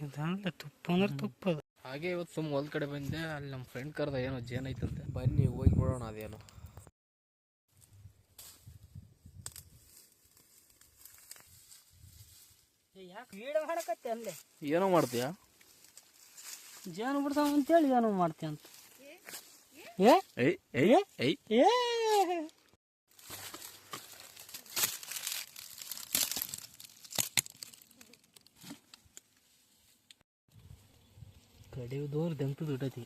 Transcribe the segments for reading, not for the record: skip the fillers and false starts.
ಇದಲ್ಲ ತುಪ್ಪ ಅಂದ್ರೆ ತುಪ್ಪ ಅದು. ಹಾಗೆ ಇವತ್ತು ಸುಮ್ಮ ಹೊಲ್ದ ಕಡೆ ಬಂದೆ, ಅಲ್ಲಿ ನಮ್ಮ ಫ್ರೆಂಡ್ ಕರ್ದ ಏನೋ ಜೇನ್ ಐತಂತೆ. ಬನ್ನಿ ಹೋಗಿ ನೋಡೋಣ ಅದೇನು. ಯಾಕೆ ವೀಡಿಯೋ ಮಾಡಕತ್ತೆ ಅಲ್ಲೇ? ಏನೋ ಮಾಡ್ತೀಯಾ? ಜೇನು ಬಿಡ್ತಾವ ಅಂತೇಳಿ ಏನೋ ಮಾಡ್ತೀಯ ಅಂತ. ಏ ಏಯ್ ಏಯ್ ಏಯ್ ಏ ಕಡಿಯೋದವ್ರು ದಂತು ದುಡ್ಡತಿ.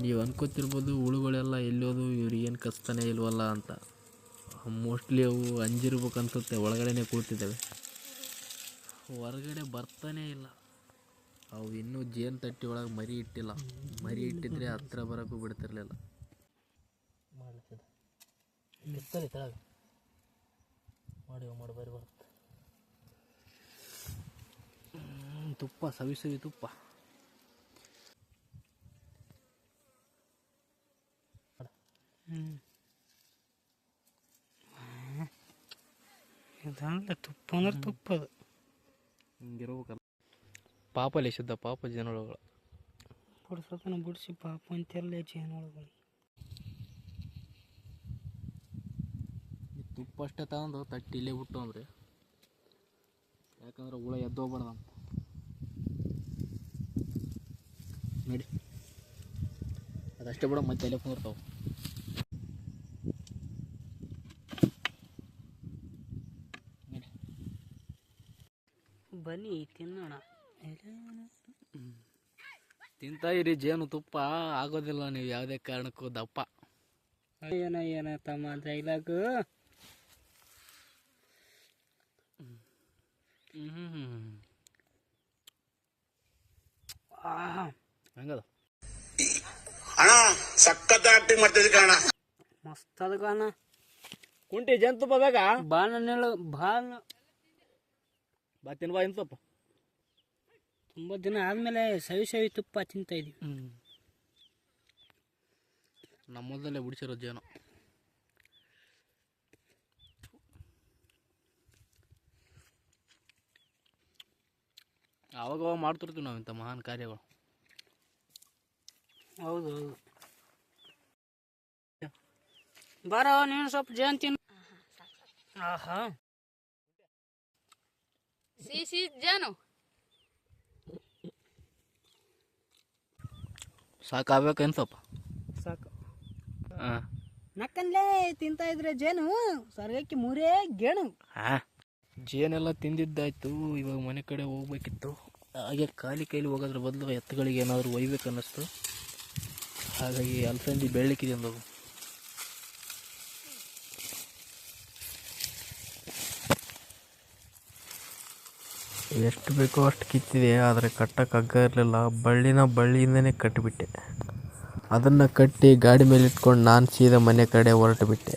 ನೀವು ಅನ್ಕೋತಿರ್ಬೋದು ಹುಳುಗಳೆಲ್ಲ ಎಲ್ಲೋದು, ಇವ್ರಿಗೇನು ಕಸ್ತಾನೆ ಇಲ್ವಲ್ಲ ಅಂತ. ಮೋಸ್ಟ್ಲಿ ಅವು ಅಂಜಿರ್ಬೇಕು ಅನ್ಸುತ್ತೆ, ಒಳಗಡೆನೆ ಕೂತಿದ್ದಾವೆ, ಹೊರಗಡೆ ಬರ್ತಾನೆ ಇಲ್ಲ. ಅವು ಇನ್ನೂ ಜೇನು ತಟ್ಟಿ ಒಳಗೆ ಮರಿ ಇಟ್ಟಿಲ್ಲ. ಮರಿ ಇಟ್ಟಿದ್ರೆ ಹತ್ರ ಬರೋಕ್ಕೂ ಬಿಡ್ತಿರ್ಲಿಲ್ಲ. ಇರ್ತದೆ ಕೆಳಗೆ ಮಾಡಿ ಬರಿ ಬರುತ್ತೆ. ತುಪ್ಪ ಸವಿ ಸವಿ ತುಪ್ಪ. ಇದಲ್ಲ ತುಪ್ಪ ಅಂದ್ರೆ ತುಪ್ಪ ಅದು. ಹಿಂಗಿರ್ಬೇಕಲ್ಲ. ಪಾಪ ಲೇಸಿದ್ದ ಪಾಪ ಜೇನುಳಗಳು. ಬಿಡ್ಸೋದನ್ನ ಬಿಡಿಸಿ ಪಾಪ ಅಂತೆಲ್ಲ ಜೇನುಳಗಳು. ತುಪ್ಪ ಅಷ್ಟೇ ತಗೊಂಡು ತಟ್ಟಿ ಇಲ್ಲೇ ಬಿಟ್ಟು ಅಂದರೆ, ಯಾಕಂದ್ರೆ ಹುಳ ಎದ್ದೋಗ್ಬಾರ್ದಂತ. ನೋಡಿ ಅದಷ್ಟೇ ಬಿಡ, ಮತ್ತೆ ಅಲ್ಲೇ ಕುಂದಿರ್ತಾವೆ. ಬನ್ನಿ ತಿನ್ನೋಣ. ತಿಂತಾ ಇರಿ, ಜೇನು ತುಪ್ಪ ಆಗೋದಿಲ್ಲ ನೀವು ಯಾವುದೇ ಕಾರಣಕ್ಕೂ ದಪ್ಪ. ಏನ ತಮ್ಮ ಡೈಲಾಗು. ಹೆಂಗದ ಅಣ್ಣ? ಸಖತ್ ಆಕ್ಟಿಂಗ್ ಮಾಡ್ತಿದ್ದೆ ಕಣ. ಮಸ್ತ್ ಅದ ಗಾನ. ಕುಂಟಿ ಜೇನು ತುಪ್ಪ ಬೇಕಾ? ಬಾಳ ನೆಳ ಭಾಳ ಬಾ ತಿನ್ಬಾ ಇನ್ ತುಪ್ಪ. ತುಂಬ ದಿನ ಆದಮೇಲೆ ಸವಿ ತುಪ್ಪ ತಿಂತಾ ಇದೀವಿ. ನಮ್ಮದಲ್ಲೇ ಬಿಡಿಸಿರೋ ಜೇನು. ಆವಾಗ ಮಾಡ್ತಿರ್ತೀವಿ ನಾವು ಇಂಥ ಮಹಾನ್ ಕಾರ್ಯಗಳು. ಹೌದು ಬಾರ ನೀನು ಸ್ವಲ್ಪ ಜೇನು ತಿನ್ನು. ಆಹಾ ಸಿಹಿ ಜೇನು ಸಾಕಾಗ್ಬೇಕೇನು ಸ್ವಲ್ಪ? ಸಾಕು. ಹಾಂ ನಕ್ಕನ್ಲೇ ತಿಂತಾ ಇದ್ರೆ ಜೇನು ಸರ್ಗಕ್ಕೆ ಮೂರೇ ಗೇಣು. ಹಾಂ, ಜೇನೆಲ್ಲ ತಿಂದಿದ್ದಾಯ್ತು. ಇವಾಗ ಮನೆ ಕಡೆ ಹೋಗ್ಬೇಕಿತ್ತು. ಹಾಗೆ ಖಾಲಿ ಕೈಲಿ ಹೋಗೋದ್ರ ಬದಲು ಎತ್ತುಗಳಿಗೆ ಏನಾದರೂ ಒಯ್ಬೇಕು ಅನ್ನಿಸ್ತು. ಹಾಗಾಗಿ ಅಲಸಂದಿ ಬೆಳ್ಳಕ್ಕಿದೆ ಅಂದವು. ಎಷ್ಟು ಬೇಕೋ ಅಷ್ಟು ಕಿತ್ತಿದೆ, ಆದರೆ ಕಟ್ಟಕ್ಕೆ ಹಗ್ಗ ಇರಲಿಲ್ಲ. ಬಳ್ಳಿಯಿಂದನೇ ಕಟ್ಟಿಬಿಟ್ಟೆ. ಅದನ್ನು ಕಟ್ಟಿ ಗಾಡಿ ಮೇಲೆ ಇಟ್ಕೊಂಡು ನಾನು ಸೀದಾ ಮನೆ ಕಡೆ ಹೊರಟು ಬಿಟ್ಟೆ.